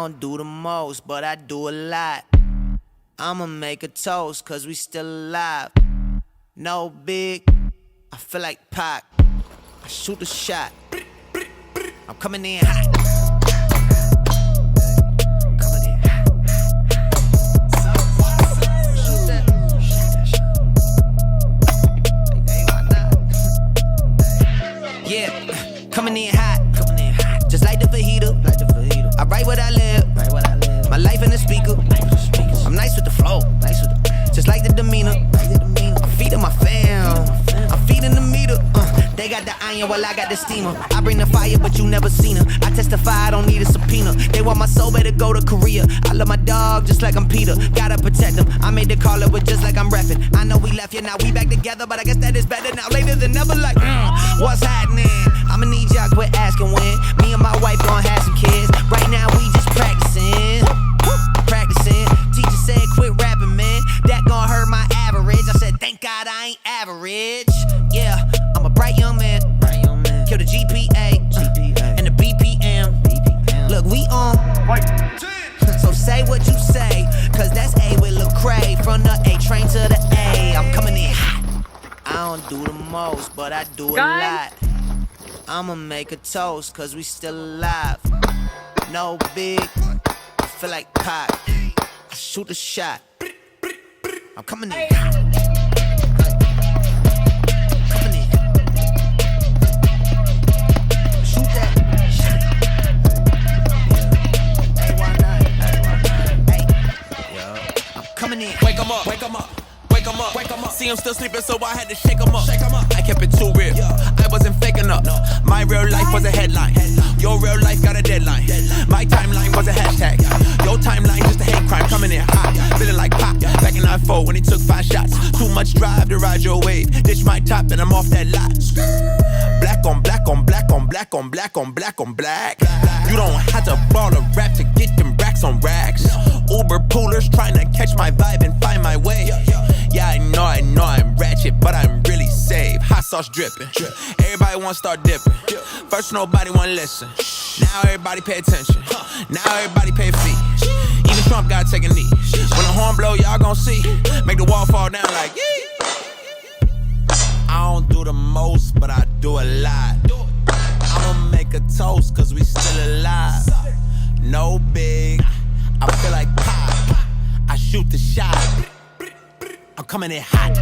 don't do the most, but I do a lot. I'ma make a toast, cause we still alive. No big, I feel like Pac. I shoot a shot. I'm coming in hot. Yeah, coming in hot, just like the fajita. I write what I live, my life in the speaker. I'm nice with the flow, just like the demeanor. I'm feeding my fam, I'm feeding the meter. They got the iron while I got the steamer. I bring the fire, but you never seen her. I testify, I don't need a subpoena. They want my soul, better go to Korea. I love my dog just like I'm Peter. Gotta protect him. I made the call up, but just like I'm reppin'. I know we left, yeah, now we back together, but I guess that is better now. Later than never, like, what's happening? I'ma need y'all quit asking when. Me and my wife gon' have some kids. Right now we just practicing. Teacher said quit rapping, man. That gon' hurt my average. I said thank God I ain't average. Yeah, I'm a bright young man. Kill the GPA and the BPM. Look, we on. So say what you say, cause that's A with Lecrae. From the A train to the A. I'm coming in hot. I don't do the most, but I do a lot. I'ma make a toast, cause we still alive. No big, I feel like Pac. I shoot a shot. I'm coming in hot. Coming in. Shoot that shot. Hey, why not? Hey, yo, I'm coming in. Wake 'em up, wake 'em up. Wake 'em up, wake 'em up. See him still sleeping, so I had to shake 'em up. I kept it too real. I wasn't faking up. My real life was a headline. Your real life got a deadline. My timeline was a hashtag. Your timeline just a hate crime. Coming in hot, feeling like pop. Back in 94 when he took 5 shots. Too much drive to ride your wave. Ditch my top and I'm off that lot. Black on black on black on black on black on black on black. You don't have to ball a rap to get them racks on racks. Uber poolers trying to catch my vibe and find my way. Yeah, I know I'm ratchet, but I'm really safe. Hot sauce dripping. Everybody wanna start dipping. First nobody wanna listen. Now everybody pay attention. Now everybody pay a fee. Even Trump gotta take a knee. When the horn blow, y'all gon' see. Make the wall fall down like yee. I don't do the most, but I do a lot. I'ma make a toast, cause we still alive. No big, I feel like pop. I shoot the shot. I'm coming in hot.